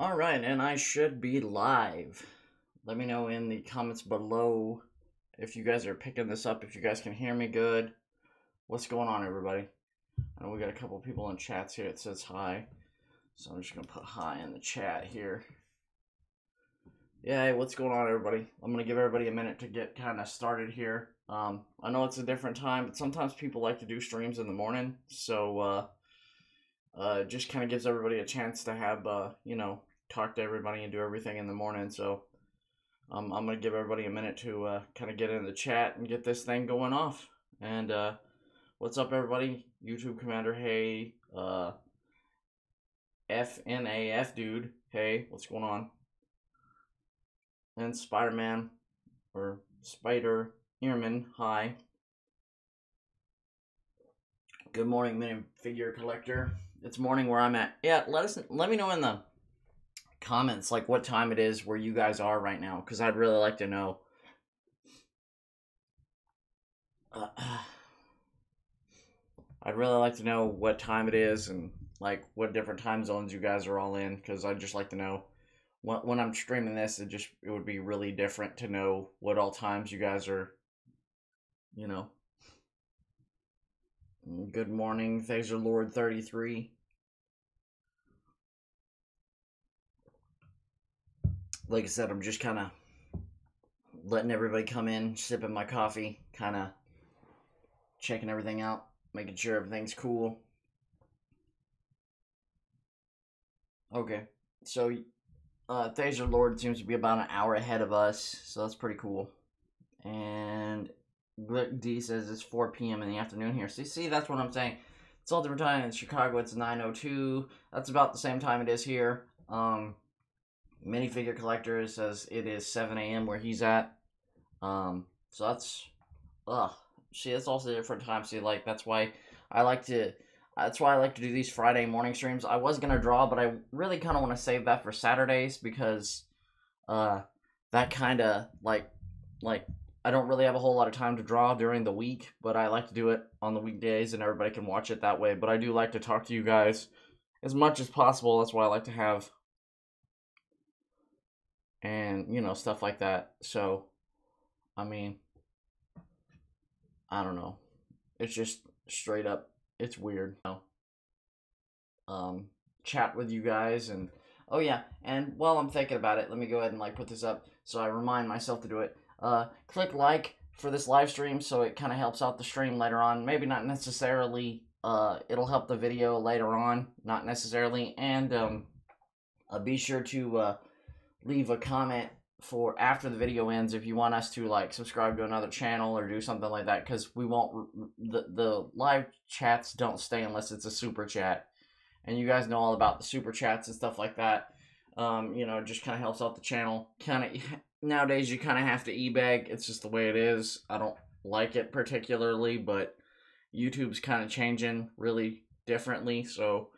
All right, and I should be live. Let me know in the comments below if you guys are picking this up, if you guys can hear me good. What's going on, everybody? I know we got a couple people in chats here. It says hi, so I'm just gonna put hi in the chat here. Yeah, hey, what's going on, everybody? I'm gonna give everybody a minute to get kind of started here. I know it's a different time, but sometimes people like to do streams in the morning, so just kind of gives everybody a chance to have talk to everybody and do everything in the morning. So I'm gonna give everybody a minute to kind of get in the chat and get this thing going off. And what's up, everybody? YouTube Commander, hey. FNAF dude, hey, what's going on? And Spider-Man or Spider Earman, hi. Good morning, minifigure collector. It's morning where I'm at. Yeah, let me know in the comments like what time it is where you guys are right now, because I'd really like to know. I'd really like to know what time it is and like what different time zones you guys are all in, because I'd just like to know when I'm streaming this. It would be really different to know what all times you guys are. Good morning, Phaser Lord 33. Like I said, I'm just kind of letting everybody come in, sipping my coffee, kind of checking everything out, making sure everything's cool. Okay, so Phaser Lord seems to be about an hour ahead of us, so that's pretty cool. And Glick D says it's 4 p.m. in the afternoon here. See, that's what I'm saying. It's all different time. In Chicago, it's 9:02. That's about the same time it is here. Minifigure Collector says it is 7 a.m. where he's at. So that's, see, that's also a different time. See, like, that's why I like to do these Friday morning streams. I was gonna draw, but I really kind of want to save that for Saturdays, because that kind of like I don't really have a whole lot of time to draw during the week, but I like to do it on the weekdays and everybody can watch it that way. But I do like to talk to you guys as much as possible. That's why I like to have, and stuff like that. So I mean, I don't know, it's just straight up, it's weird. Chat with you guys. And oh yeah, and while I'm thinking about it, let me go ahead and like put this up so I remind myself to do it. Click like for this live stream so it kind of helps out the stream later on. Maybe not necessarily, it'll help the video later on, not necessarily. And be sure to leave a comment for after the video ends if you want us to like subscribe to another channel or do something like that, because we won't, the live chats don't stay unless it's a super chat, and you guys know all about the super chats and stuff like that. It just kind of helps out the channel. Kind of nowadays you kind of have to e-bag. It's just the way it is. I don't like it particularly, but YouTube's kind of changing really differently, so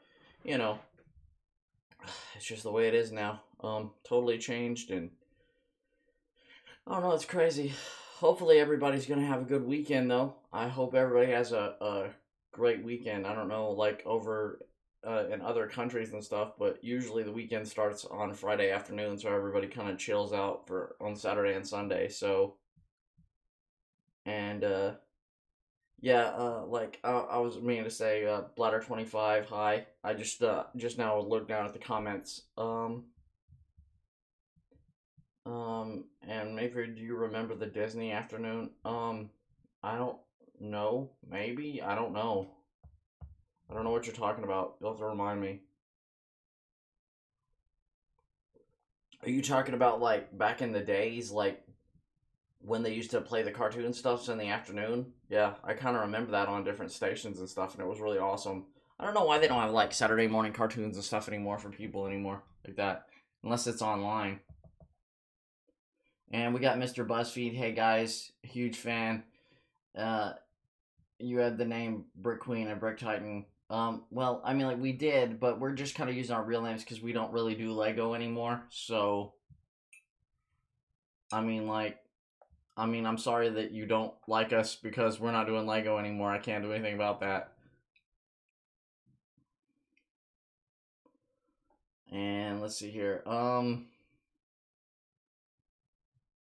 it's just the way it is now. Totally changed, and I don't know, it's crazy. Hopefully everybody's gonna have a good weekend though. I hope everybody has a great weekend. I don't know, like over in other countries and stuff, but usually the weekend starts on Friday afternoon, so everybody kind of chills out for on Saturday and Sunday. So, and yeah, like I was meaning to say, Bladder 25, hi. I just now looked down at the comments. And maybe, do you remember the Disney afternoon? I don't know. Maybe, I don't know. I don't know what you're talking about. You'll have to remind me. Are you talking about like back in the days, like when they used to play the cartoon stuffs in the afternoon? Yeah, I kind of remember that on different stations and stuff, and it was really awesome. I don't know why they don't have like Saturday morning cartoons and stuff anymore for people anymore like that, unless it's online. And we got Mr. BuzzFeed. Hey guys, huge fan. You had the name BrickQueen and Brick Titan. Well, I mean, like we did, but we're just kind of using our real names because we don't really do Lego anymore. So, I mean, I'm sorry that you don't like us because we're not doing Lego anymore. I can't do anything about that. And let's see here.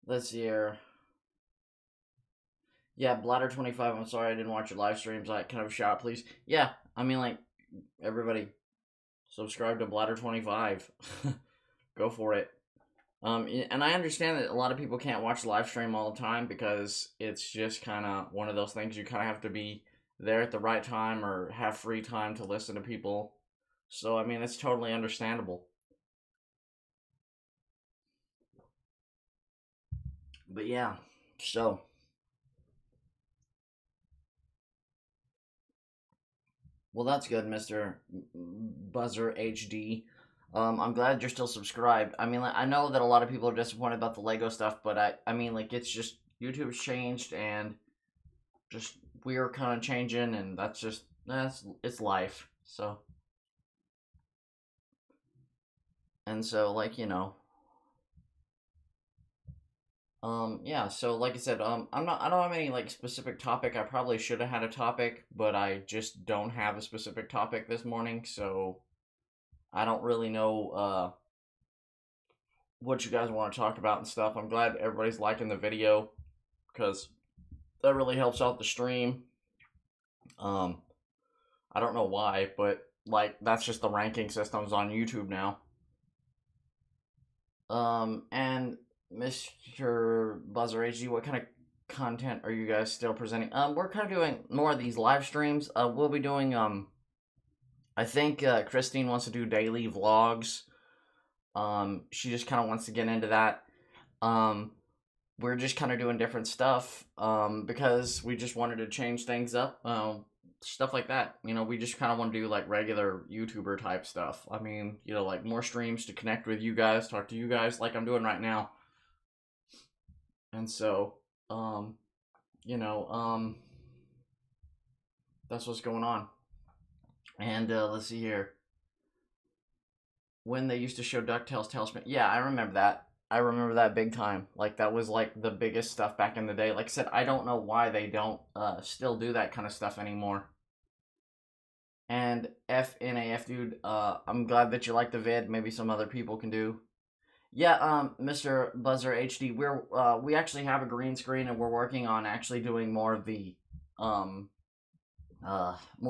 Let's see here. Yeah, Bladder25, I'm sorry I didn't watch your live streams. I kind of a shout, please. Yeah, I mean, like, everybody, subscribe to Bladder25. Go for it. And I understand that a lot of people can't watch the live stream all the time because it's just kind of one of those things you kind of have to be there at the right time or have free time to listen to people. So, I mean, it's totally understandable. But yeah, so. Well, that's good, Mr. Buzzer HD. I'm glad you're still subscribed. I mean, like, I know that a lot of people are disappointed about the Lego stuff, but I mean, like, it's just YouTube's changed and just we're kind of changing, and it's life. So, and so, like, yeah. So, like I said, I don't have any like specific topic. I probably should have had a topic, but I just don't have a specific topic this morning. So, I don't really know what you guys want to talk about and stuff. I'm glad everybody's liking the video because that really helps out the stream. Um, I don't know why, but like that's just the ranking systems on YouTube now. And Mr. Buzzer HG, what kind of content are you guys still presenting? We're kind of doing more of these live streams. We'll be doing I think Christine wants to do daily vlogs. She just kind of wants to get into that. We're just kind of doing different stuff because we just wanted to change things up. Stuff like that. We just kind of want to do like regular YouTuber type stuff. I mean, like more streams to connect with you guys, talk to you guys like I'm doing right now. And so, that's what's going on. And let's see here. When they used to show DuckTales Tailspin. Yeah, I remember that. I remember that big time. Like, that was, like, the biggest stuff back in the day. Like I said, I don't know why they don't still do that kind of stuff anymore. And FNAF, dude, I'm glad that you like the vid. Maybe some other people can do. Yeah, Mr. Buzzer HD, we actually have a green screen, and we're working on actually doing more of the, more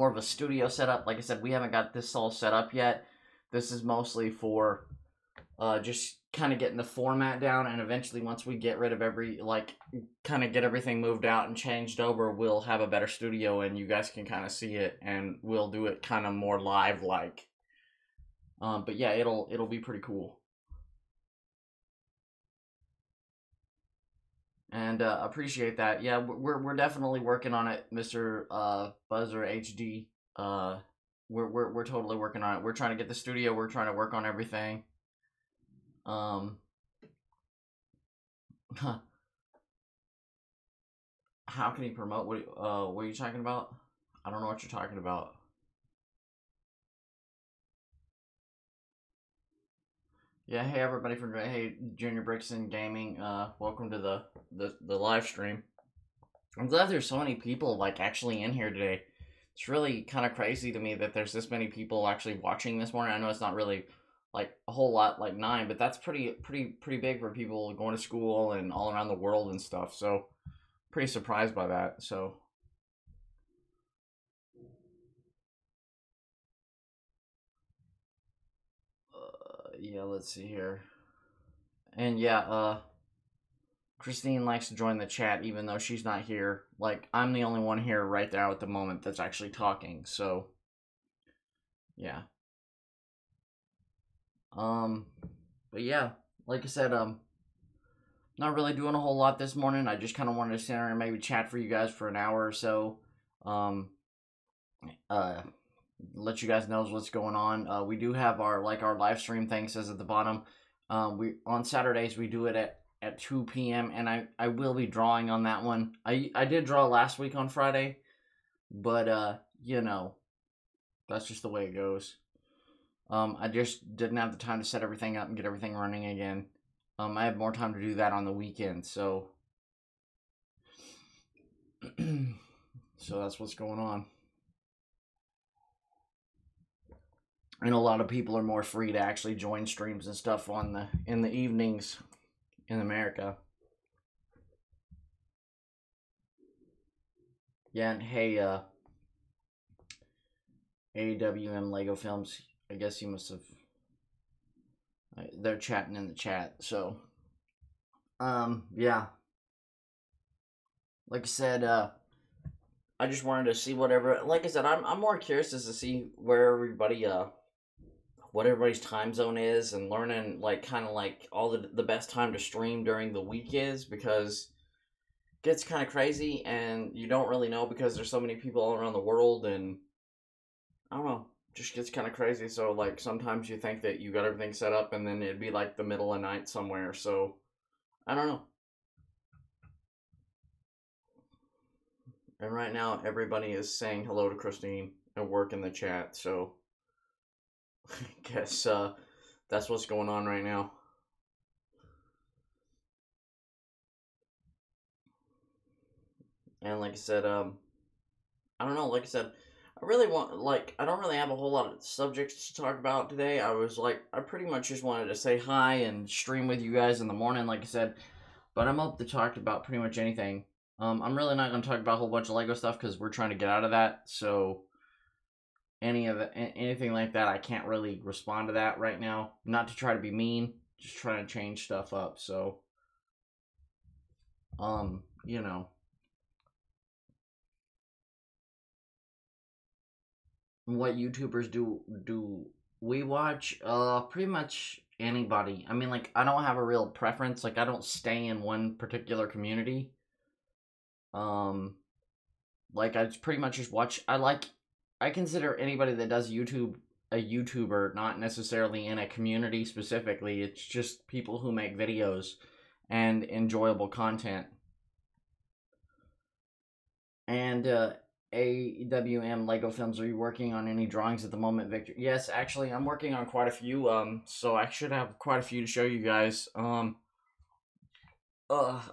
of a studio setup. Like I said, we haven't got this all set up yet. This is mostly for just kind of getting the format down, and eventually once we get rid of kind of get everything moved out and changed over, we'll have a better studio and you guys can kind of see it, and we'll do it kind of more live like. But yeah, it'll be pretty cool. And appreciate that. Yeah, we're definitely working on it, Mr. Buzzer HD. We're totally working on it. We're trying to get the studio. We're trying to work on everything. How can he promote? What are you talking about? I don't know what you're talking about. Yeah, hey everybody from Junior Brickson Gaming. Welcome to the live stream. I'm glad there's so many people like actually in here today. It's really kind of crazy to me that there's this many people actually watching this morning. I know it's not really like a whole lot, like 9, but that's pretty big for people going to school and all around the world and stuff. So pretty surprised by that. So yeah, let's see here. And yeah, Christine likes to join the chat even though she's not here. Like, I'm the only one here right now at the moment that's actually talking, so yeah. But yeah, like I said, not really doing a whole lot this morning. I just kind of wanted to sit there and maybe chat for you guys for an hour or so. Let you guys know what's going on. We do have our live stream thing says at the bottom. We on Saturdays we do it at 2 p.m. and I will be drawing on that one. I did draw last week on Friday, but that's just the way it goes. I just didn't have the time to set everything up and get everything running again. I have more time to do that on the weekend, so so that's what's going on. and a lot of people are more free to actually join streams and stuff in the evenings in America. Yeah, and hey, AWM Lego Films, I guess you must have. They're chatting in the chat, so. Yeah. Like I said, I just wanted to see whatever. Like I said, I'm more curious as to see where everybody, what everybody's time zone is, and learning like kind of like all the best time to stream during the week is, because it gets kind of crazy and you don't really know because there's so many people all around the world, and I don't know, just gets kind of crazy. So like sometimes you think that you got everything set up and then it'd be like the middle of night somewhere. So I don't know. And right now everybody is saying hello to Christine and work in the chat. So I guess that's what's going on right now. And like I said, I don't know. Like I said, I really want, like, I don't really have a whole lot of subjects to talk about today. I pretty much just wanted to say hi and stream with you guys in the morning, like I said. But I'm up to talk about pretty much anything. I'm really not going to talk about a whole bunch of Lego stuff because we're trying to get out of that. So anything like that, I can't really respond to that right now. Not to try to be mean, just trying to change stuff up. So, you know. What YouTubers do we watch? Pretty much anybody. I mean, like, I don't have a real preference. Like, I don't stay in one particular community. Like, I pretty much just watch. I consider anybody that does YouTube a YouTuber, not necessarily in a community specifically. It's just people who make videos and enjoyable content. And AWM Lego Films, are you working on any drawings at the moment, Victor? Yes, actually, I'm working on quite a few. So I should have quite a few to show you guys.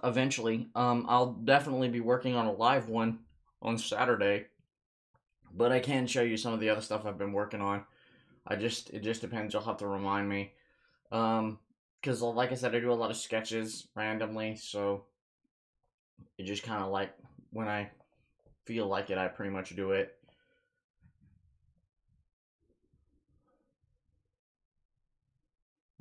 Eventually. I'll definitely be working on a live one on Saturday. But I can show you some of the other stuff I've been working on. It just depends. You'll have to remind me. Because like I said, I do a lot of sketches randomly, so it just kind of like when I feel like it, I pretty much do it.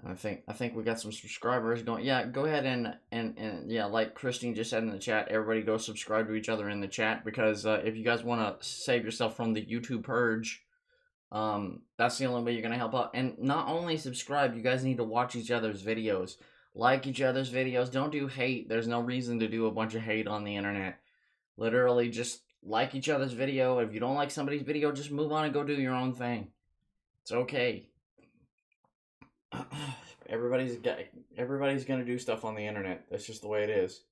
I think we got some subscribers going. Yeah, go ahead and yeah, like Christine just said in the chat, everybody go subscribe to each other in the chat, because if you guys want to save yourself from the YouTube purge, that's the only way you're gonna help out. And not only subscribe, you guys need to watch each other's videos, like each other's videos. Don't do hate. There's no reason to do a bunch of hate on the internet. Literally, just like each other's video. If you don't like somebody's video, just move on and go do your own thing. It's okay. Everybody's gonna do stuff on the internet. That's just the way it is.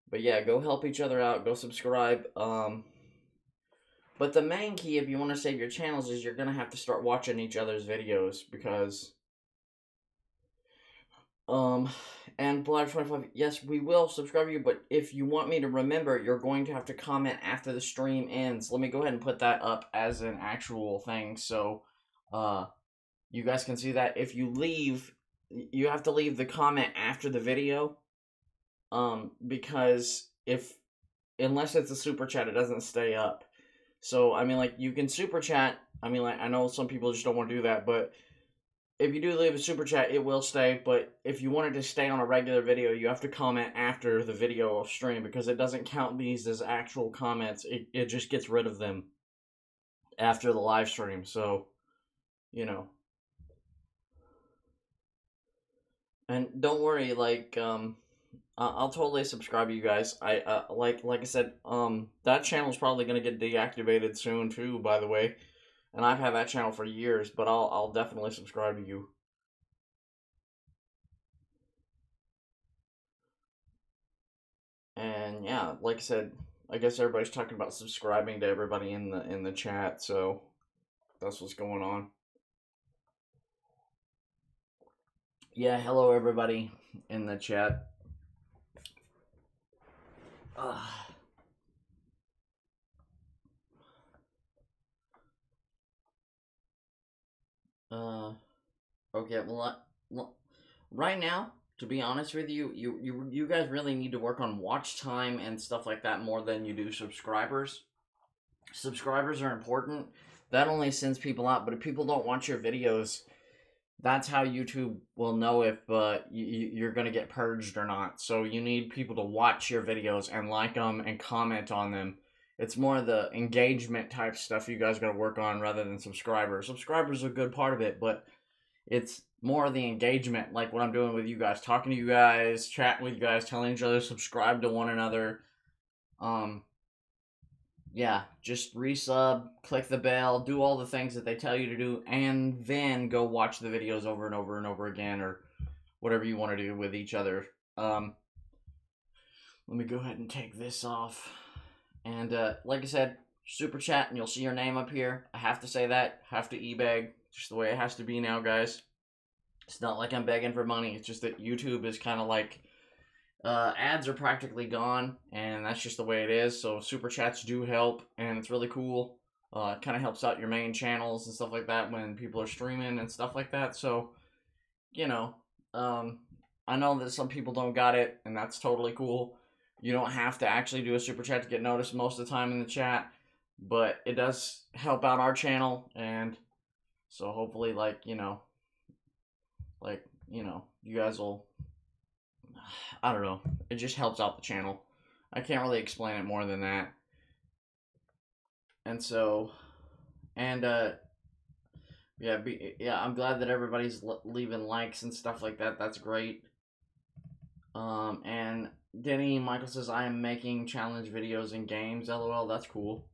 But yeah, go help each other out. Go subscribe. But the main key, if you want to save your channels, is you're gonna have to start watching each other's videos, because and Black25, yes, we will subscribe to you, but if you want me to remember, you're going to have to comment after the stream ends. Let me go ahead and put that up as an actual thing, so you guys can see that. If you leave, you have to leave the comment after the video, because unless it's a super chat, it doesn't stay up. So, I mean, like, you can super chat. I mean, like, I know some people just don't want to do that, but if you do leave a super chat, it will stay. But if you want it to stay on a regular video, you have to comment after the video of stream, because it doesn't count these as actual comments. It just gets rid of them after the live stream. So, you know. And don't worry, like, I'll totally subscribe to you guys. Like I said, that channel's probably gonna get deactivated soon too, by the way. And I've had that channel for years, but I'll definitely subscribe to you. And yeah, like I said, I guess everybody's talking about subscribing to everybody in the chat, so that's what's going on. Yeah, hello everybody in the chat. Okay, well, right now, to be honest with you, you guys really need to work on watch time and stuff like that more than you do subscribers. Subscribers are important. That only sends people out, but if people don't watch your videos, that's how YouTube will know if you're going to get purged or not. So you need people to watch your videos and like them and comment on them. It's more the engagement type stuff you guys got to work on rather than subscribers. Subscribers are a good part of it, but it's more the engagement, like what I'm doing with you guys, talking to you guys, chatting with you guys, telling each other subscribe to one another. Um, yeah, just resub, click the bell, do all the things that they tell you to do, and then go watch the videos over and over and over again, or whatever you want to do with each other. Let me go ahead and take this off. And like I said, super chat, and you'll see your name up here. I have to say that, have to e-beg, just the way it has to be now, guys. It's not like I'm begging for money. It's just that YouTube is kind of like ads are practically gone, and that's just the way it is. So super chats do help, and it's really cool. It kind of helps out your main channels and stuff like that when people are streaming and stuff like that. So, you know, I know that some people don't got it, and that's totally cool. You don't have to actually do a super chat to get noticed most of the time in the chat, but it does help out our channel, and so hopefully, you guys will, I don't know, it just helps out the channel. I can't really explain it more than that. And so, and yeah, I'm glad that everybody's leaving likes and stuff like that. That's great. And Denny Michael says I am making challenge videos in games. LOL, that's cool.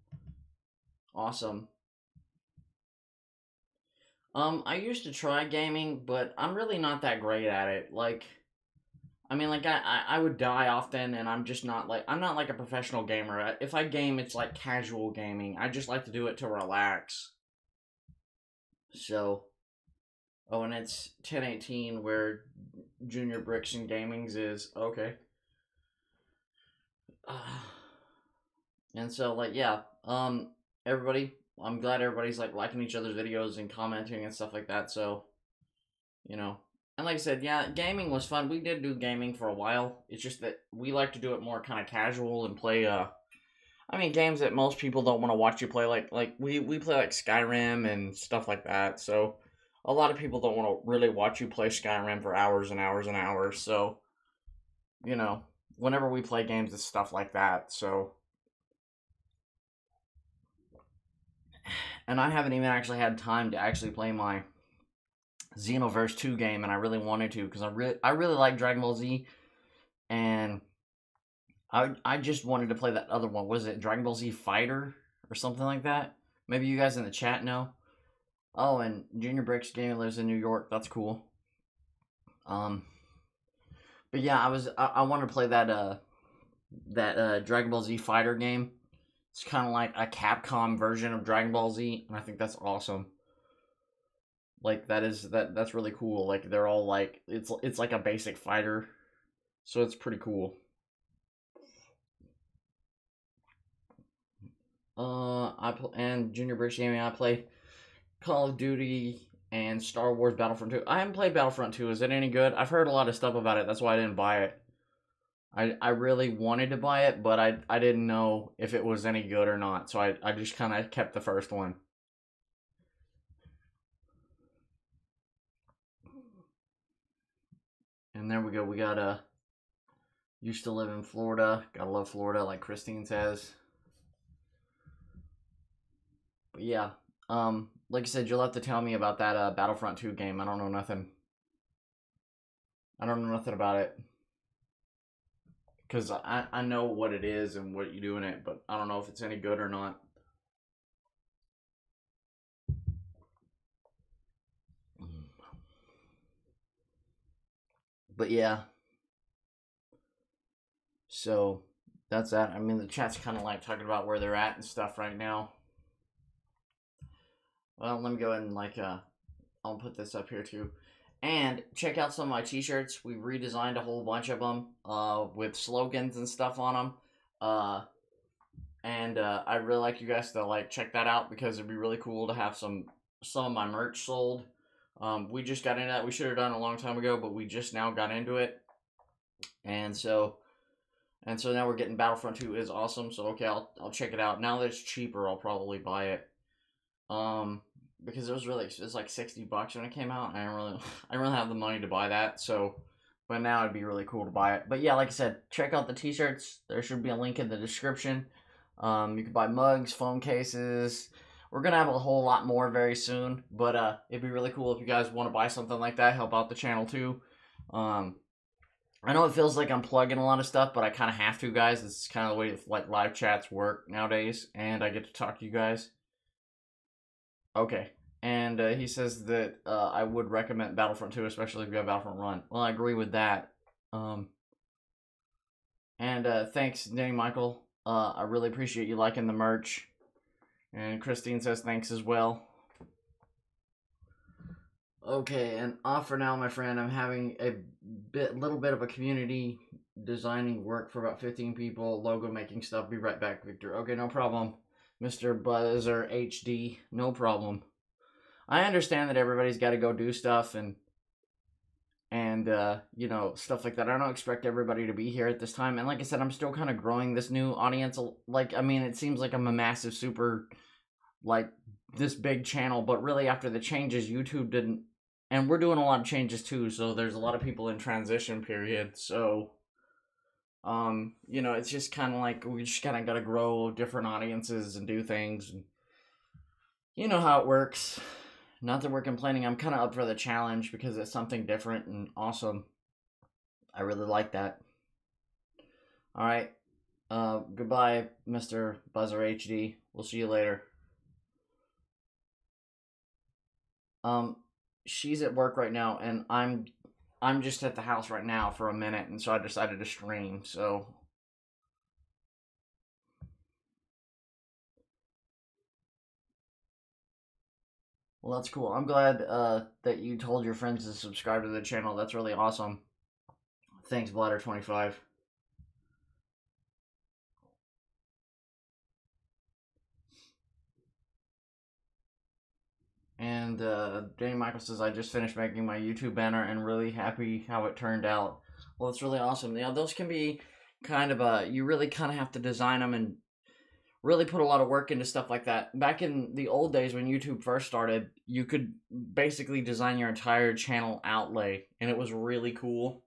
Awesome. I used to try gaming, but I'm really not that great at it. Like, I mean, like, I would die often, and I'm just not, like, I'm not, like, a professional gamer. If I game, it's, like, casual gaming. I just like to do it to relax. So, oh, and it's 10:18 where Junior Bricks and Gaming's is. Okay. And so, like, yeah, everybody, I'm glad everybody's, like, liking each other's videos and commenting and stuff like that, so, you know. And like I said, yeah, gaming was fun. We did do gaming for a while. It's just that we like to do it more kind of casual and play, I mean, games that most people don't want to watch you play, like we play, like, Skyrim and stuff like that, so a lot of people don't want to really watch you play Skyrim for hours and hours and hours, so, you know, whenever we play games, it's stuff like that, so. And I haven't even actually had time to actually play my Xenoverse 2 game, and I really wanted to because I really like Dragon Ball Z, and I just wanted to play that other one. Was it Dragon Ball Z Fighter or something like that? Maybe you guys in the chat know. Oh, and Junior Bricks Gaming lives in New York. That's cool. But yeah, I wanted to play that Dragon Ball Z Fighter game. It's kind of like a Capcom version of Dragon Ball Z, and I think that's awesome. Like that's really cool. Like they're all like it's like a basic fighter, so it's pretty cool. And Junior British Gaming, I play Call of Duty and Star Wars Battlefront 2. I haven't played Battlefront 2. Is it any good? I've heard a lot of stuff about it. That's why I didn't buy it. I really wanted to buy it, but I didn't know if it was any good or not. So I just kind of kept the first one. And there we go. We got used to live in Florida. Gotta love Florida, like Christine says. But yeah, like I said, you'll have to tell me about that Battlefront 2 game. I don't know nothing. I don't know nothing about it. Because I know what it is and what you do in it, but I don't know if it's any good or not. But yeah. So, that's that. I mean, the chat's kind of like talking about where they're at and stuff right now. Well, let me go ahead and I'll put this up here too. And check out some of my t-shirts. We redesigned a whole bunch of them with slogans and stuff on them. I'd really like you guys to check that out because it'd be really cool to have some of my merch sold. We just got into that. We should have done it a long time ago, but we just now got into it. And so now we're getting Battlefront 2 is awesome. So okay, I'll check it out. Now that it's cheaper, I'll probably buy it. Because it was like $60 when it came out, and I didn't really have the money to buy that. So, but now it'd be really cool to buy it. But yeah, like I said, check out the t-shirts. There should be a link in the description. You can buy mugs, phone cases. We're gonna have a whole lot more very soon, but it'd be really cool if you guys want to buy something like that. Help out the channel too. I know it feels like I'm plugging a lot of stuff, but I kind of have to, guys. It's kind of the way like live chats work nowadays, and I get to talk to you guys. Okay, and he says that I would recommend Battlefront 2, especially if you have Battlefront 1. Well, I agree with that. And thanks, Danny Michael. I really appreciate you liking the merch. And Christine says thanks as well. Okay, and off for now, my friend. I'm having a little bit of a community designing work for about 15 people, logo making stuff. Be right back, Victor. Okay, no problem. Mr. Buzzer HD, no problem. I understand that everybody's got to go do stuff and you know, stuff like that. I don't expect everybody to be here at this time. And like I said, I'm still kind of growing this new audience. Like, I mean, it seems like I'm a massive super, like, this big channel, but really after the changes, YouTube didn't, and we're doing a lot of changes too, so there's a lot of people in transition period, so, you know, it's just kind of like, we just kind of got to grow different audiences and do things, and you know how it works. Not that we're complaining, I'm kind of up for the challenge because it's something different and awesome. I really like that. Alright, goodbye, Mr. Buzzer HD. We'll see you later. She's at work right now, and I'm just at the house right now for a minute, and so I decided to stream, so. Well, that's cool. I'm glad that you told your friends to subscribe to the channel. That's really awesome. Thanks, Bladder25. And Danny Michael says, I just finished making my YouTube banner and really happy how it turned out. Well, it's really awesome. Yeah, those can be kind of you really kind of have to design them and really put a lot of work into stuff like that. Back in the old days when YouTube first started, you could basically design your entire channel outlay, and it was really cool.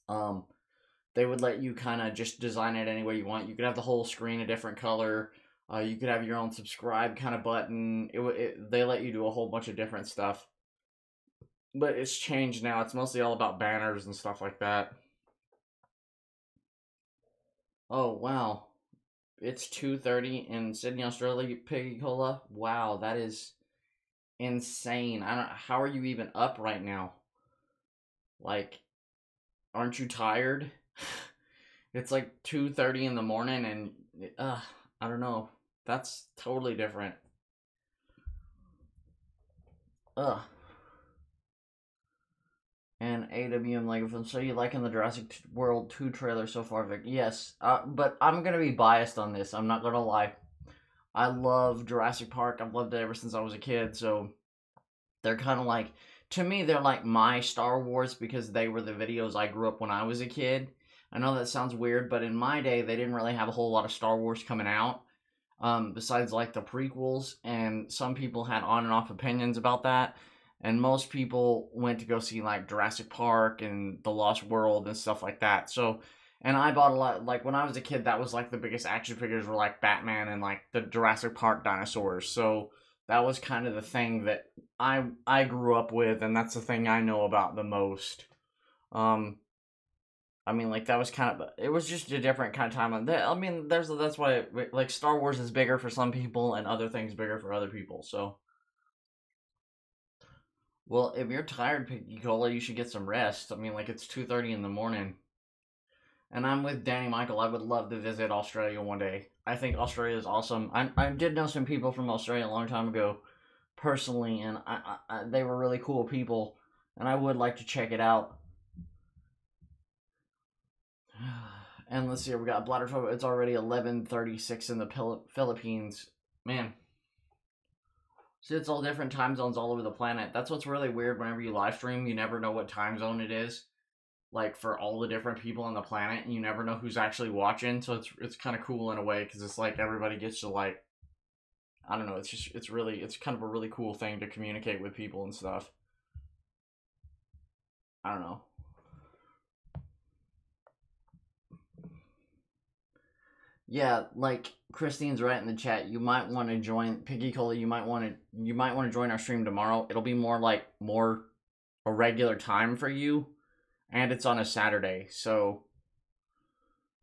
They would let you kind of just design it any way you want. You could have the whole screen a different color. You could have your own subscribe kind of button. They let you do a whole bunch of different stuff. But it's changed now. It's mostly all about banners and stuff like that. Oh, wow. It's 2:30 in Sydney, Australia, Piggy Cola. Wow, that is insane. How are you even up right now? Like, aren't you tired? It's like 2:30 in the morning and I don't know. That's totally different. Ugh. And AWM Lego film. So you liking the Jurassic World 2 trailer so far, Vic? Yes. But I'm gonna be biased on this. I'm not gonna lie. I love Jurassic Park. I've loved it ever since I was a kid. So they're kind of like, to me, they're like my Star Wars because they were the videos I grew up when I was a kid. I know that sounds weird, but in my day, they didn't really have a whole lot of Star Wars coming out. Besides like the prequels, and some people had on and off opinions about that, and most people went to go see like Jurassic Park and The Lost World and stuff like that. So, and I bought a lot, like when I was a kid, that was like the biggest action figures were like Batman and like the Jurassic Park dinosaurs. So that was kind of the thing that I grew up with, and that's the thing I know about the most. I mean, like, that was kind of, it was just a different kind of time. I mean, that's why, like, Star Wars is bigger for some people and other things bigger for other people, so. Well, if you're tired, Picky Cola, you should get some rest. I mean, like, it's 2:30 in the morning. And I'm with Danny Michael. I would love to visit Australia one day. I think Australia is awesome. I did know some people from Australia a long time ago, personally, and they were really cool people, and I would like to check it out. And let's see, we got bladder trouble. It's already 11:36 in the Philippines. Man. See, it's all different time zones all over the planet. That's what's really weird. Whenever you live stream, you never know what time zone it is. Like for all the different people on the planet, and you never know who's actually watching. So it's kind of cool in a way because it's like everybody gets to like, I don't know. It's kind of a really cool thing to communicate with people and stuff. I don't know. Yeah, like Christine's right in the chat. You might want to join Piggy Cola. You might want to join our stream tomorrow. It'll be more a regular time for you, and it's on a Saturday. So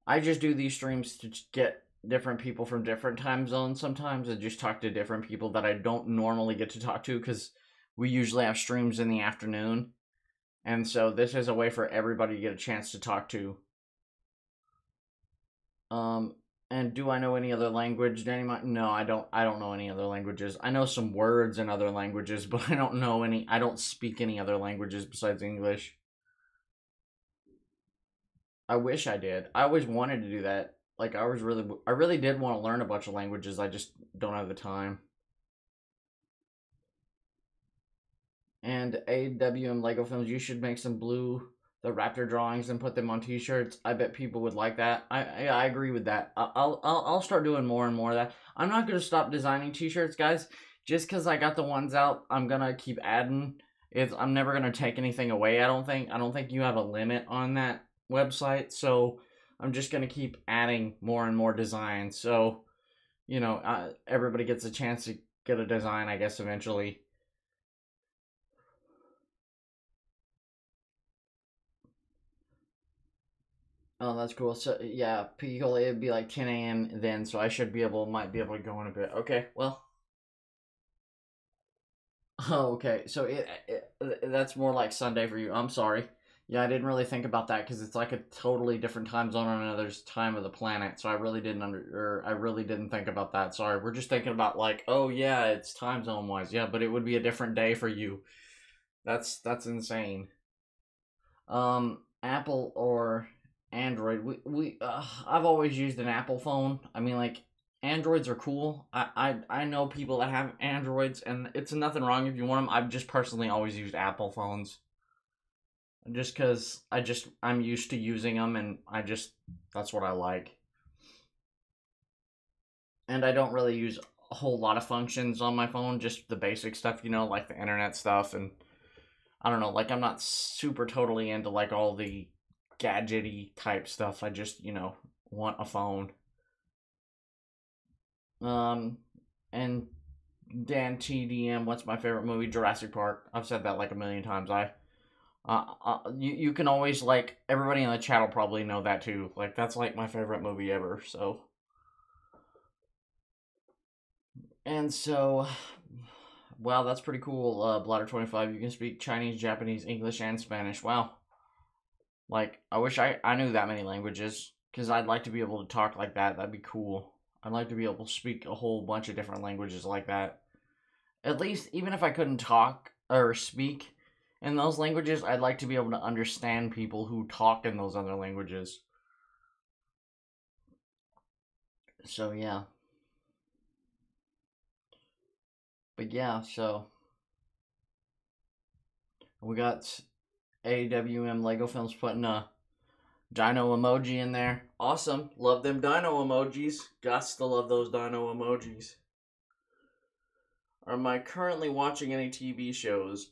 I just do these streams to get different people from different time zones sometimes, and just talk to different people that I don't normally get to talk to because we usually have streams in the afternoon, and so this is a way for everybody to get a chance to talk to. And do I know any other language, Danny? No, I don't. I don't know any other languages. I know some words in other languages, but I don't know any. I don't speak any other languages besides English. I wish I did. I always wanted to do that. Like I really did want to learn a bunch of languages. I just don't have the time. And AWM Lego Films, you should make some blue the raptor drawings and put them on t-shirts. I bet people would like that. I agree with that. I'll start doing more and more of that. I'm not gonna stop designing t-shirts, guys. Just because I got the ones out, I'm gonna keep adding. I'm never gonna take anything away. I don't think you have a limit on that website. So I'm just gonna keep adding more and more designs. So everybody gets a chance to get a design, I guess, eventually. Oh, that's cool. So yeah, Picola, it'd be like 10 a.m. then, so I might be able to go in a bit. Okay, well. Oh, okay. So that's more like Sunday for you. I'm sorry. Yeah, I didn't really think about that because it's like a totally different time zone on another time of the planet. So I really didn't think about that. Sorry, we're just thinking about like, oh yeah, it's time zone wise. Yeah, but it would be a different day for you. That's insane. Apple or Android. I've always used an Apple phone. I mean, like Androids are cool. I know people that have Androids, and it's nothing wrong if you want them. I've just personally always used Apple phones, just because I'm used to using them, and that's what I like. And I don't really use a whole lot of functions on my phone, just the basic stuff, like the internet stuff, and I don't know, like I'm not super totally into like all the gadgety type stuff. I just, want a phone. And Dan TDM, what's my favorite movie? Jurassic Park. I've said that like a million times. You can always like everybody in the chat will probably know that too. Like that's like my favorite movie ever. So, and so, wow, that's pretty cool. Bladder25, you can speak Chinese, Japanese, English, and Spanish. Wow. Like I wish I knew that many languages because I'd like to be able to talk like that. That'd be cool. I'd like to be able to speak a whole bunch of different languages like that. At least, even if I couldn't talk or speak in those languages, I'd like to be able to understand people who talk in those other languages. So, yeah. But, yeah, so. We got AWM Lego Films putting a dino emoji in there. Awesome. Love them dino emojis. Gots to love those dino emojis. Am I currently watching any TV shows?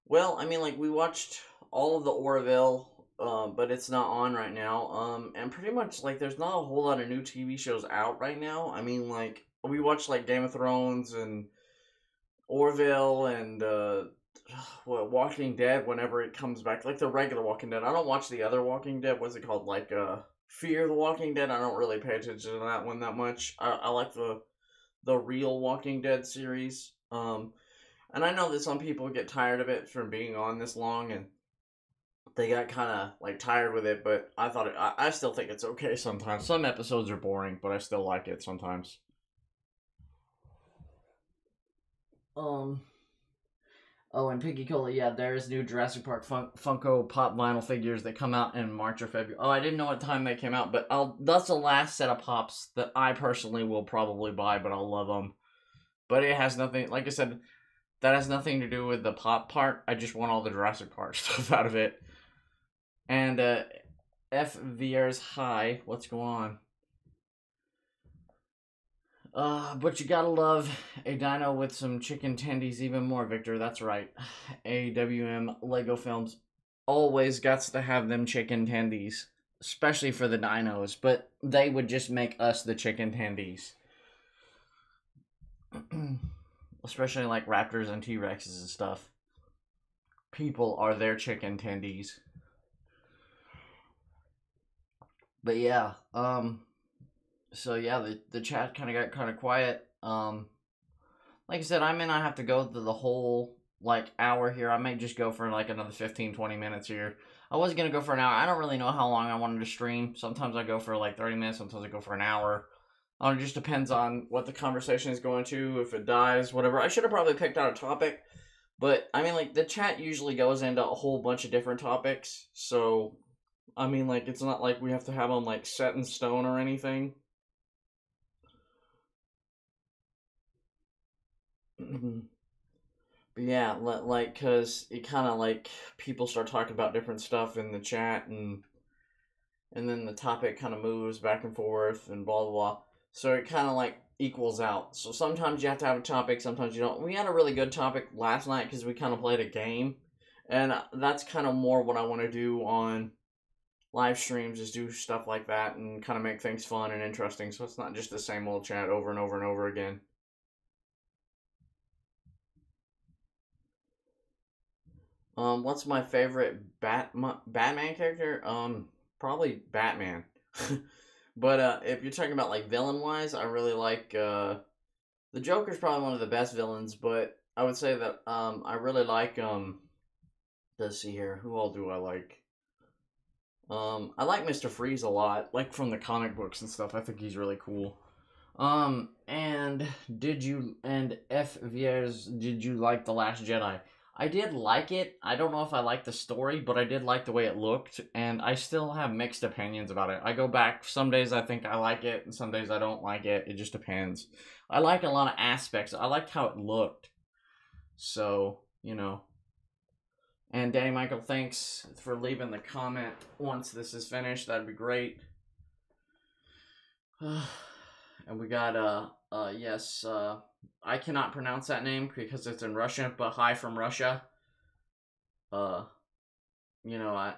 Well, I mean, like, we watched all of the Orville, but it's not on right now. And pretty much, like, there's not a whole lot of new TV shows out right now. I mean, like, we watched, like, Game of Thrones and Orville and, Walking Dead whenever it comes back. Like, the regular Walking Dead. I don't watch the other Walking Dead. What's it called? Like, Fear the Walking Dead. I don't really pay attention to that one that much. I like the real Walking Dead series. And I know that some people get tired of it from being on this long, and they got kind of like tired with it. But I still think it's okay sometimes. Some episodes are boring, but I still like it sometimes. Oh, and Piggy Cola, yeah, there's new Jurassic Park Funko Pop vinyl figures that come out in March or February. Oh, I didn't know what time they came out, but that's the last set of Pops that I personally will probably buy, but I'll love them. But it has nothing, like I said, that has nothing to do with the plot part. I just want all the Jurassic Park stuff out of it. And FVR's high. What's going on? But you gotta love a dino with some chicken tendies even more, Victor. That's right. AWM Lego Films always got to have them chicken tendies, especially for the dinos. But they would just make us the chicken tendies, especially like raptors and T-Rexes and stuff. People are their chicken tendies. But yeah, so yeah, the chat kind of got kind of quiet. Like I said, I may not have to go through the whole like hour here. I may just go for like another 15-20 minutes here. I was gonna go for an hour. I don't really know how long I wanted to stream. Sometimes I go for like 30 minutes. Sometimes I go for an hour. It just depends on what the conversation is going to. If it dies, whatever. I should have probably picked out a topic, but I mean, like the chat usually goes into a whole bunch of different topics. So, I mean, like it's not like we have to have them like set in stone or anything. But yeah, like, cause it kind of like people start talking about different stuff in the chat, and then the topic kind of moves back and forth and blah blah blah. So it kind of like equals out. So sometimes you have to have a topic, sometimes you don't. We had a really good topic last night because we kind of played a game, and that's kind of more what I want to do on live streams, is do stuff like that and kind of make things fun and interesting. So it's not just the same old chat over and over and over again. What's my favorite Batman character? Probably Batman. But if you're talking about like villain wise, I really like the Joker's probably one of the best villains. But I would say that I really like let's see here, who all do I like? I like Mr. Freeze a lot, like from the comic books and stuff. I think he's really cool. And did you and FVS, did you like The Last Jedi? I did like it. I don't know if I liked the story, but I did like the way it looked, and I still have mixed opinions about it. I go back, some days I think I like it, and some days I don't like it. It just depends. I like a lot of aspects. I liked how it looked. So, you know. And Danny Michael, thanks for leaving the comment once this is finished. That'd be great. And we got, yes, I cannot pronounce that name because it's in Russian, but hi from Russia. You know,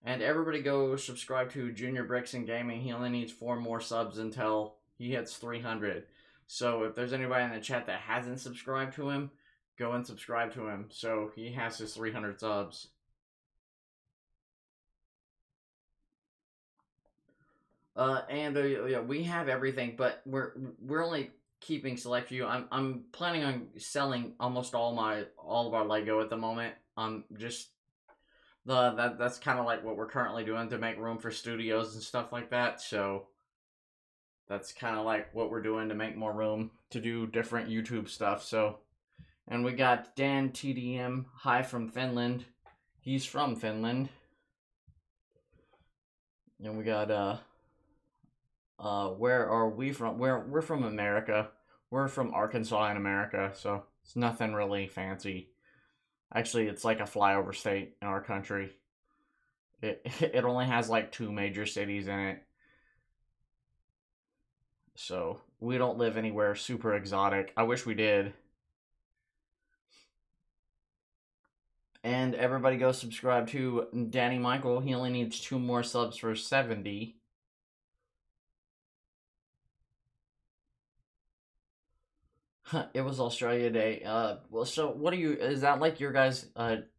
and everybody go subscribe to Junior Bricks and Gaming. He only needs 4 more subs until he hits 300. So if there's anybody in the chat that hasn't subscribed to him, go and subscribe to him so he has his 300 subs. And yeah, we have everything, but we're only keeping select few. I'm planning on selling almost all of our Lego at the moment. Just that's kind of like what we're currently doing to make room for studios and stuff like that. So that's kind of like what we're doing to make more room to do different YouTube stuff. So, and we got Dan TDM, hi from Finland. He's from Finland. And we got where are we from? We're from America. We're from Arkansas in America, so it's nothing really fancy. Actually, it's like a flyover state in our country. It only has like 2 major cities in it. So, we don't live anywhere super exotic. I wish we did. And everybody go subscribe to Danny Michael. He only needs 2 more subs for 70. It was Australia Day. Well, so what do you? Is that like your guys'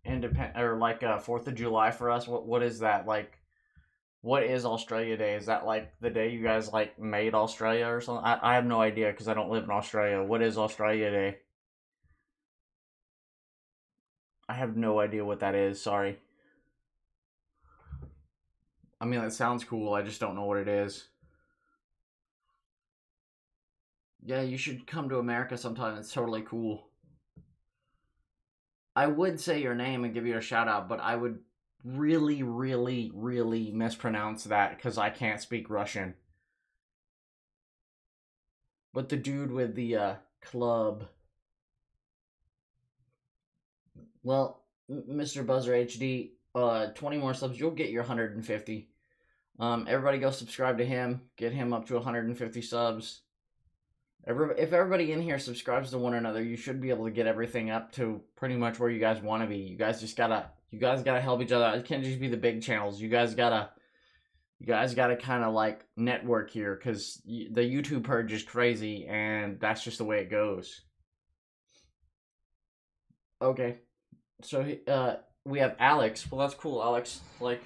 independent or like 4th of July for us? What is that like? What is Australia Day? Is that like the day you guys like made Australia or something? I have no idea because I don't live in Australia. What is Australia Day? I have no idea what that is. Sorry. I mean, it sounds cool. I just don't know what it is. Yeah, you should come to America sometime. It's totally cool. I would say your name and give you a shout out, but I would really, really, really mispronounce that because I can't speak Russian. But the dude with the club. Well, Mr. Buzzer HD, 20 more subs, you'll get your 150. Everybody go subscribe to him. Get him up to 150 subs. If everybody in here subscribes to one another, you should be able to get everything up to pretty much where you guys want to be. You guys gotta help each other. It can't just be the big channels. You guys gotta kind of like network here, because the YouTube purge is crazy, and that's just the way it goes. Okay, so we have Alex. Well, that's cool, Alex. Like,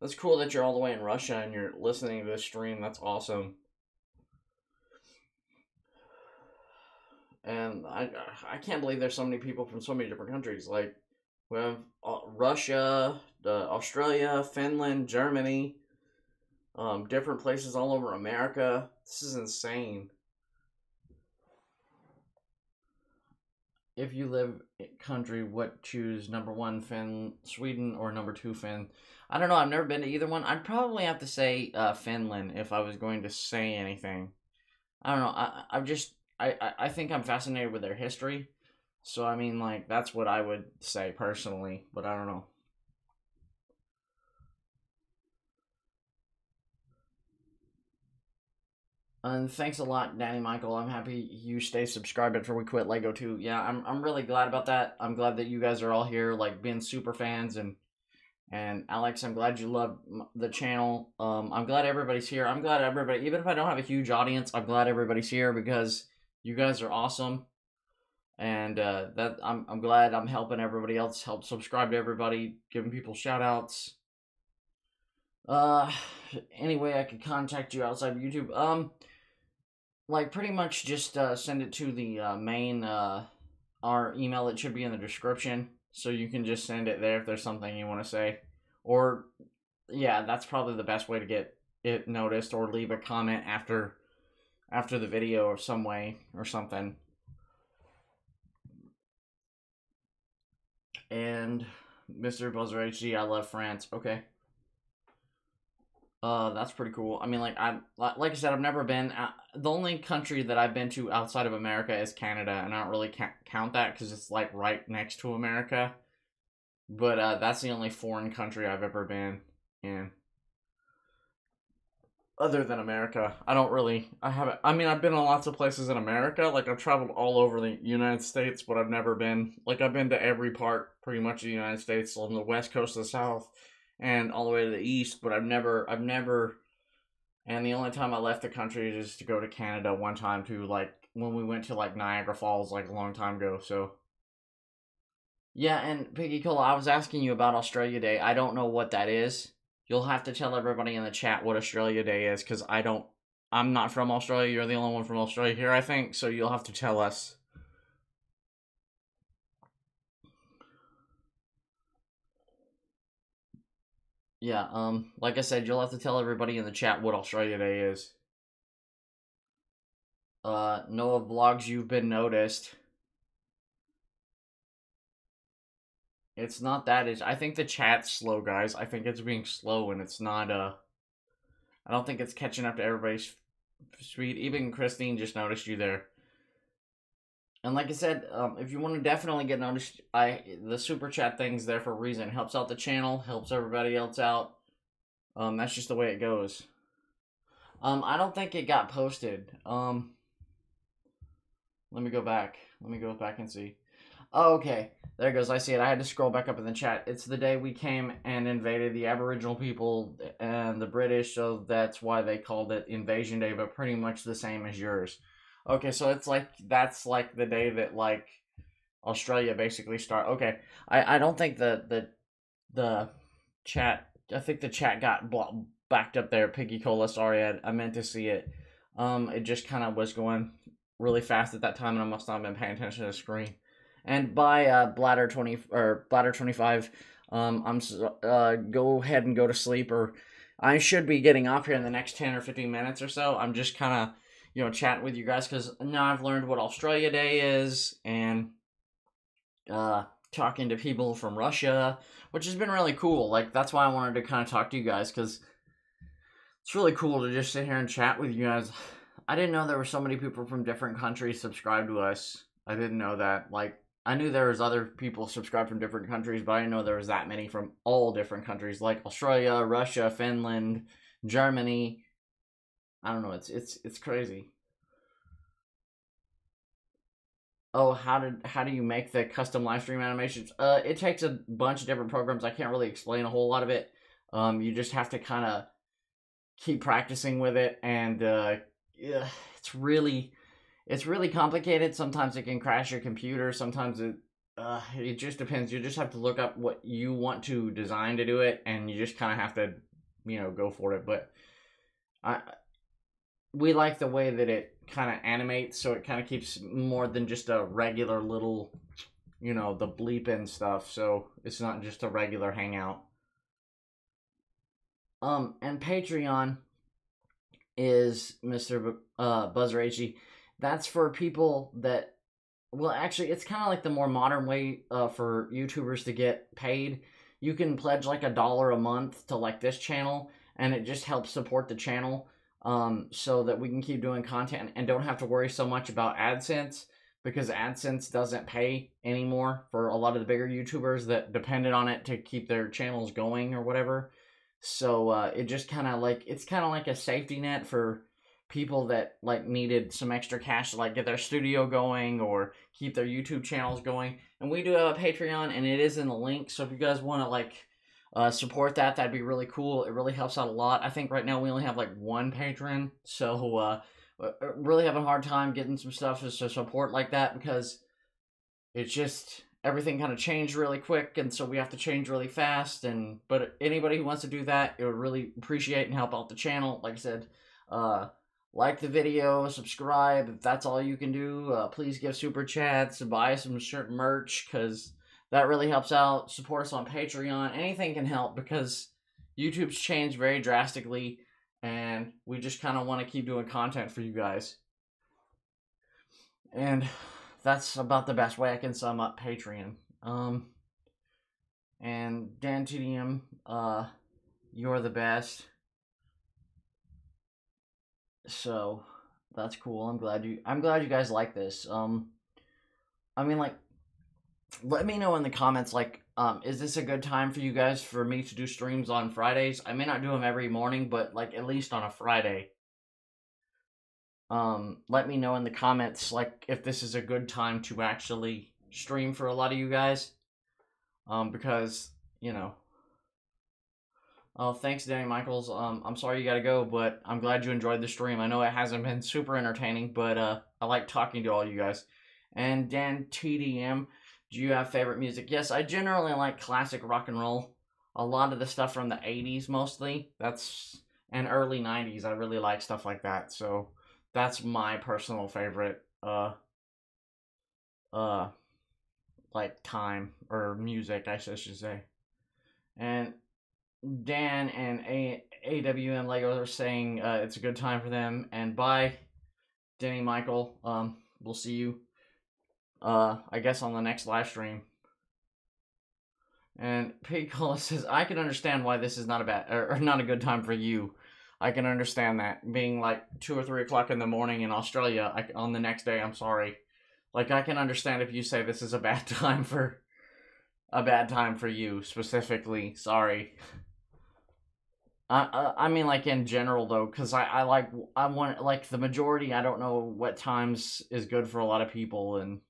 that's cool that you're all the way in Russia and you're listening to this stream. That's awesome. And I can't believe there's so many people from so many different countries. Like, we have Russia, Australia, Finland, Germany, different places all over America. This is insane. If you live in country, what choose? Number 1, Sweden, or number 2, Finn? I don't know. I've never been to either one. I'd probably have to say Finland if I was going to say anything. I don't know. I think I'm fascinated with their history. So, I mean, like, that's what I would say personally. But I don't know. And thanks a lot, Danny Michael. I'm happy you stay subscribed after we quit Lego 2. Yeah, I'm really glad about that. I'm glad that you guys are all here, like, being super fans. And Alex, I'm glad you love the channel. I'm glad everybody's here. I'm glad everybody, even if I don't have a huge audience, I'm glad everybody's here, because you guys are awesome. And that I'm glad I'm helping everybody else, help subscribe to everybody, giving people shout outs. Anyway, I could contact you outside of YouTube. Like, pretty much just send it to the main our email. It should be in the description, so you can just send it there if there's something you want to say. Or, yeah, that's probably the best way to get it noticed, or leave a comment after the video or some way or something. And Mr. Buzzer HD, I love France. Okay. That's pretty cool. I mean, like I said, I've never been. The only country that I've been to outside of America is Canada, and I don't really count that because it's like right next to America. But that's the only foreign country I've ever been in, other than America. I haven't. I mean, I've been in lots of places in America. Like, I've traveled all over the United States, but I've never been. Like, I've been to every part, pretty much, of the United States, on the west coast of the South, and all the way to the east, but I've never, and the only time I left the country is to go to Canada one time, to, like, when we went to, like, Niagara Falls, like, a long time ago, so. Yeah, and Piggy Cola, I was asking you about Australia Day. I don't know what that is. You'll have to tell everybody in the chat what Australia Day is, because I'm not from Australia. You're the only one from Australia here, I think, so you'll have to tell us. Yeah, like I said, you'll have to tell everybody in the chat what Australia Day is. Noah Vlogs, you've been noticed. It's not that, I think the chat's slow, guys. I think it's being slow, and it's not, I don't think it's catching up to everybody's speed. Even Christine just noticed you there. And like I said, if you want to definitely get noticed, the super chat thing's there for a reason. It helps out the channel, helps everybody else out. That's just the way it goes. I don't think it got posted. Let me go back. Let me go back and see. Oh, okay. There it goes. I see it. I had to scroll back up in the chat. It's the day we came and invaded the Aboriginal people and the British, so that's why they called it Invasion Day, but pretty much the same as yours. Okay, so it's like, that's like the day that, like, Australia basically started. Okay, I don't think the chat, I think the chat got backed up there. Piggy Cola, sorry, I meant to see it. It just kind of was going really fast at that time, and I must not have been paying attention to the screen. And by Bladder 25, go ahead and go to sleep, or I should be getting off here in the next 10 or 15 minutes or so. I'm just kind of, chatting with you guys, because now I've learned what Australia Day is, and talking to people from Russia, which has been really cool. Like, that's why I wanted to kind of talk to you guys, because it's really cool to just sit here and chat with you guys. I didn't know there were so many people from different countries subscribed to us. I didn't know that. Like, I knew there was other people subscribed from different countries, but I didn't know there was that many from all different countries, like Australia, Russia, Finland, Germany. I don't know. It's crazy. Oh, how do you make the custom live stream animations? It takes a bunch of different programs. I can't really explain a whole lot of it. You just have to kind of keep practicing with it, and yeah, it's really complicated. Sometimes it can crash your computer. Sometimes it just depends. You just have to look up what you want to design to do it, and you just kind of have to, go for it. But I we like the way that it kind of animates, so it kind of keeps more than just a regular little, the bleep and stuff. So it's not just a regular hangout. And Patreon is Mr. Buzzragy. That's for people that, well, actually, it's kind of like the more modern way for YouTubers to get paid. You can pledge like $1 a month to like this channel, and it just helps support the channel, so that we can keep doing content and don't have to worry so much about AdSense, because AdSense doesn't pay anymore for a lot of the bigger YouTubers that depended on it to keep their channels going or whatever. So it just it's kind of like a safety net for people that like needed some extra cash to like get their studio going or keep their YouTube channels going. And we do have a Patreon, and it is in the link. So if you guys want to like support that, that'd be really cool. It really helps out a lot. I think right now we only have like one patron, so really having a hard time getting some stuff to support like that, because it's just everything kind of changed really quick, and so we have to change really fast. And but anybody who wants to do that, it would really appreciate and help out the channel. Like I said, like the video, subscribe if that's all you can do. Please give super chats, buy some shirt merch, because that really helps out. Support us on Patreon. Anything can help, because YouTube's changed very drastically, and we just kind of want to keep doing content for you guys. And that's about the best way I can sum up Patreon. And Dan TDM, you're the best. So that's cool. I'm glad you guys like this. I mean, like, let me know in the comments, like, is this a good time for you guys for me to do streams on Fridays? I may not do them every morning, but like at least on a Friday. Let me know in the comments, like, if this is a good time to actually stream for a lot of you guys. Because, oh, thanks, Danny Michaels. I'm sorry you gotta go, but I'm glad you enjoyed the stream. I know it hasn't been super entertaining, but, I like talking to all you guys. And Dan TDM, do you have favorite music? Yes, I generally like classic rock and roll. A lot of the stuff from the 80s, mostly. And early 90s, I really like stuff like that, so that's my personal favorite, uh, like time or music, I should say. And Dan and AWM Legos are saying it's a good time for them. And bye, Denny Michael. We'll see you, I guess, on the next live stream. And Picola says, I can understand why this is not a bad or not a good time for you. I can understand that, being like 2 or 3 o'clock in the morning in Australia. On the next day, I'm sorry. Like, I can understand if you say this is a bad time for you specifically. Sorry. I mean, like, in general though, because I want, like, the majority. I don't know what times is good for a lot of people, and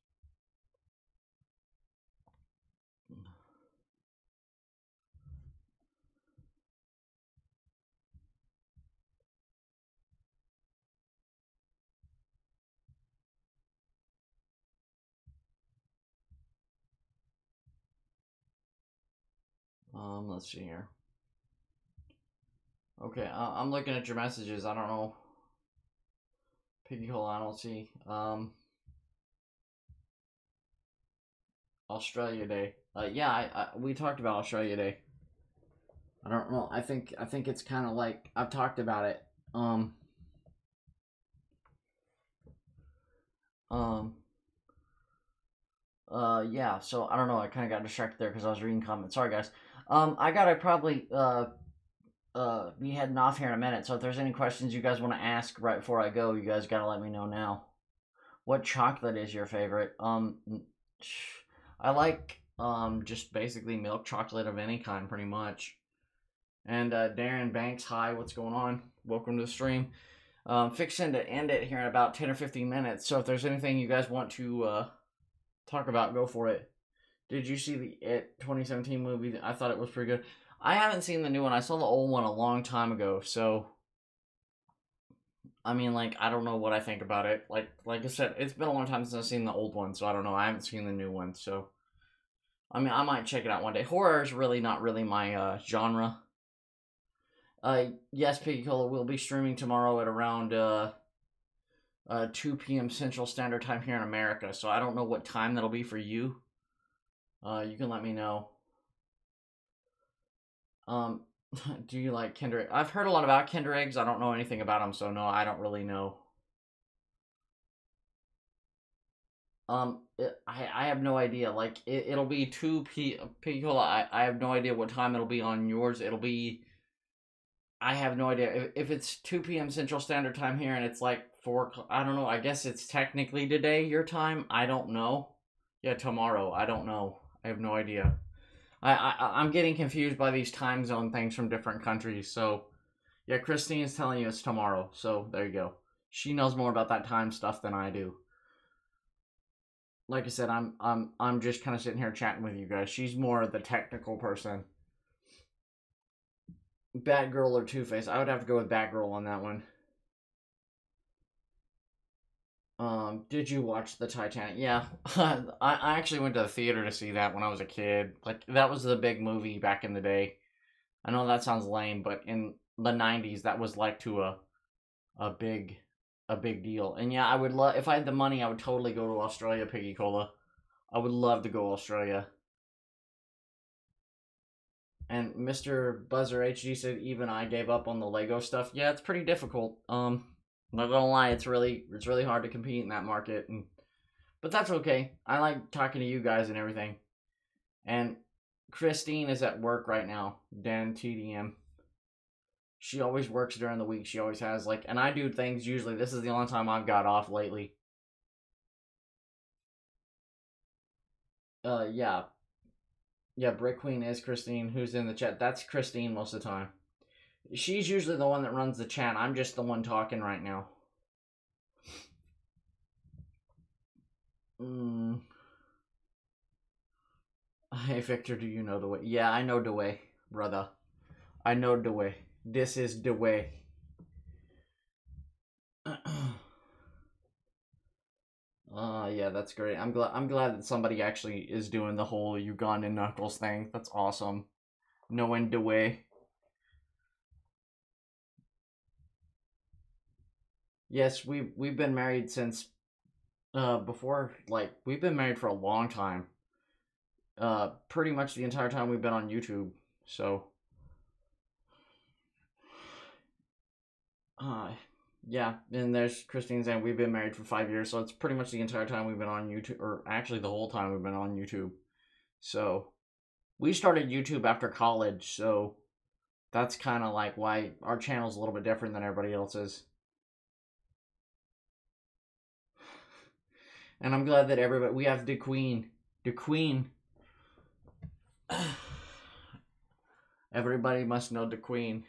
let's see here. Okay, I'm looking at your messages. I don't know. Piggy hole, I don't see. Australia Day. Yeah, we talked about Australia Day. I don't know. I think it's kind of like I've talked about it. Yeah. So I don't know. I kind of got distracted there because I was reading comments. Sorry, guys. I gotta probably be heading off here in a minute. So if there's any questions you guys want to ask right before I go, you guys gotta let me know now. What chocolate is your favorite? I like just basically milk chocolate of any kind, pretty much. And Darren Banks, hi, what's going on? Welcome to the stream. Fixing to end it here in about 10 or 15 minutes. So if there's anything you guys want to talk about, go for it. Did you see the 2017 movie? I thought it was pretty good. I haven't seen the new one. I saw the old one a long time ago. So, I mean, like, I don't know what I think about it. Like I said, it's been a long time since I've seen the old one. So I don't know. I haven't seen the new one. So, I mean, I might check it out one day. Horror is really not really my genre. Yes, Piggy Cola will be streaming tomorrow at around 2 p.m. Central Standard Time here in America. So I don't know what time that'll be for you. You can let me know. Do you like Kinder? I've heard a lot about Kinder Eggs. I don't know anything about them, so no, I don't really know. I have no idea. Like, it'll be 2 Piggy Cola. I have no idea what time it'll be on yours. It'll be... I have no idea. If it's 2 p.m. Central Standard Time here and it's like 4 o'clock, I don't know. I guess it's technically today, your time. I don't know. Yeah, tomorrow. I don't know. I have no idea. I'm getting confused by these time zone things from different countries. So, yeah, Christine is telling you it's tomorrow. So, there you go. She knows more about that time stuff than I do. Like I said, I'm just kind of sitting here chatting with you guys. She's more the technical person. Batgirl or Two-Face? I would have to go with Batgirl on that one. Did you watch the Titanic? Yeah, I actually went to the theater to see that when I was a kid. Like, that was the big movie back in the day. I know that sounds lame, but in the 90s, that was like to a big deal. And yeah, I would love, if I had the money, I would totally go to Australia, Piggy Cola. I would love to go to Australia. And Mr. Buzzer HD said, even I gave up on the Lego stuff. Yeah, it's pretty difficult. Not gonna lie, it's really hard to compete in that market, but that's okay. I like talking to you guys and everything. And Christine is at work right now. Dan TDM. She always works during the week. She always has, like, and I do things usually. This is the only time I've got off lately. Yeah. Yeah, BrickQueen is Christine, who's in the chat. That's Christine most of the time. She's usually the one that runs the chat. I'm just the one talking right now. Hey, Victor, do you know the way? Yeah, I know the way, brother. I know the way. This is the way. Yeah, that's great. I'm glad that somebody actually is doing the whole Ugandan Knuckles thing. That's awesome. Knowing the way. Yes, we've been married since before, like, we've been married for a long time. Pretty much the entire time we've been on YouTube. So yeah, and there's Christine saying we've been married for 5 years, so it's pretty much the entire time we've been on YouTube, or actually the whole time we've been on YouTube. So we started YouTube after college, so that's kind of like why our channel's a little bit different than everybody else's. And I'm glad that we have the Queen. The Queen. Everybody must know the Queen.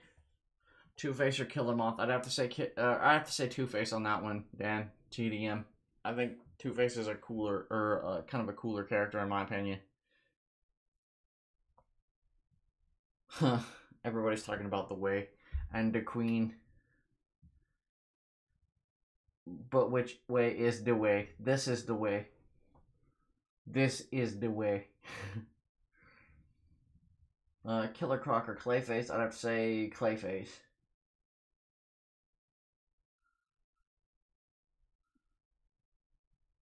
Two-Face or Killer Moth? I'd have to say Two-Face on that one, Dan. TDM. I think Two-Face is a cooler, or kind of a cooler character in my opinion. Huh. Everybody's talking about the way. And the Queen. But which way is the way? This is the way. This is the way. Killer Croc or Clayface? I'd have to say Clayface.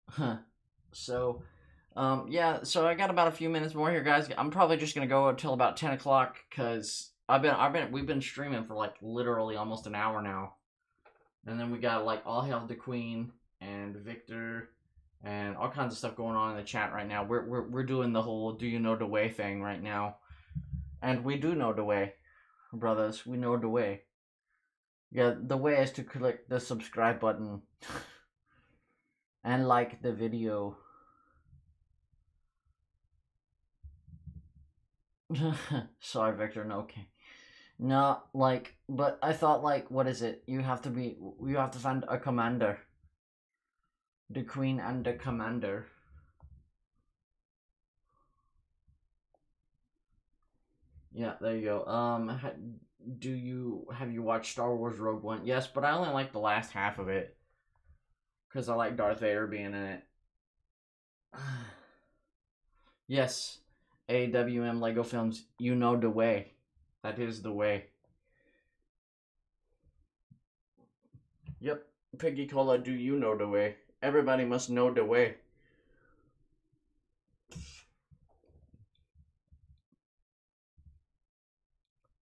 Huh. So, yeah, so I got about a few minutes more here, guys. I'm probably just gonna go until about 10 o'clock, because we've been streaming for, like, literally almost an hour now. And then we got, like, All Hail the Queen and Victor and all kinds of stuff going on in the chat right now. We're doing the whole do you know the way thing right now. And we do know the way. brothers. We know the way. Yeah, the way is to click the subscribe button and like the video. Sorry, Victor. No, okay. No, like, but I thought, like, what is it? You have to find a commander. The queen and the commander. Yeah, there you go. Have you watched Star Wars Rogue One? Yes, but I only like the last half of it. Because I like Darth Vader being in it. Yes, AWM Lego Films, you know the way. That is the way. Yep, Piggy Cola, do you know the way? Everybody must know the way.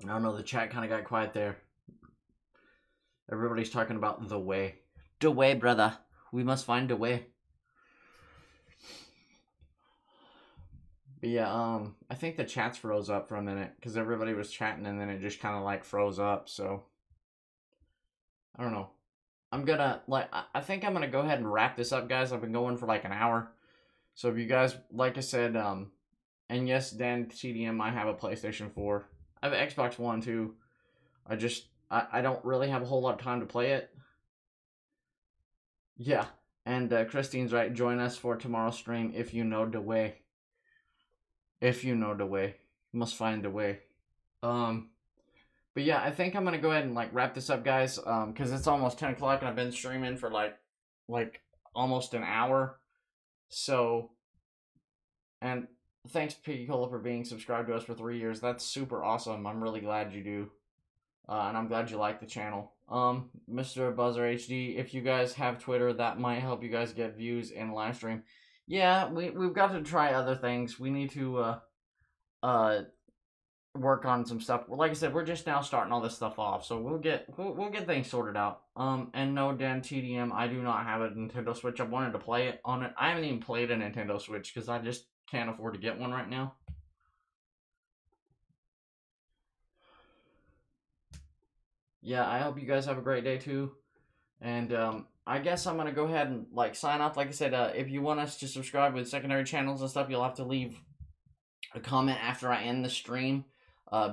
I don't know, the chat kind of got quiet there. Everybody's talking about the way. The way, brother. We must find a way. But yeah, I think the chats froze up for a minute because everybody was chatting and then it just kind of like froze up. So I don't know. I'm gonna I think I'm gonna go ahead and wrap this up, guys. I've been going for like an hour. So if you guys, like I said, and yes, Dan TDM, I have a PlayStation 4. I have an Xbox One too. I don't really have a whole lot of time to play it. Yeah, and Christine's right. Join us for tomorrow's stream if you know the way. If you know the way, you must find the way. But yeah, I think I'm gonna go ahead and like wrap this up, guys. Because it's almost 10 o'clock and I've been streaming for like almost an hour. So, and thanks Piggy Cola for being subscribed to us for 3 years. That's super awesome. I'm really glad you do. And I'm glad you like the channel. Mr. Buzzer HD, if you guys have Twitter, that might help you guys get views in live stream. Yeah, we've got to try other things. We need to work on some stuff. Like I said, we're just now starting all this stuff off, so we'll get things sorted out. And no, Dan TDM, I do not have a Nintendo Switch. I wanted to play it on it. I haven't even played a Nintendo Switch because I just can't afford to get one right now. Yeah, I hope you guys have a great day too. And I guess I'm gonna go ahead and like sign off. Like I said, if you want us to subscribe with secondary channels and stuff, you'll have to leave a comment after I end the stream.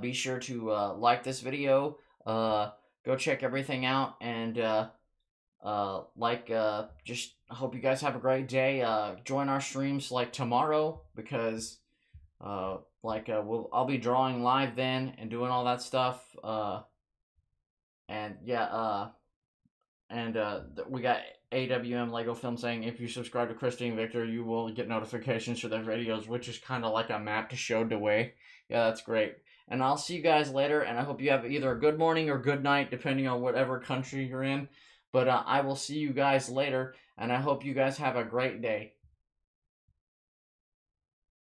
Be sure to like this video. Go check everything out, and just hope you guys have a great day. Join our streams like tomorrow because I'll be drawing live then and doing all that stuff. And yeah, we got AWM Lego Film saying if you subscribe to Christine Victor, you will get notifications for their videos, which is kind of like a map to show the way. Yeah, that's great. And I'll see you guys later, and I hope you have either a good morning or good night, depending on whatever country you're in. But I will see you guys later, and I hope you guys have a great day.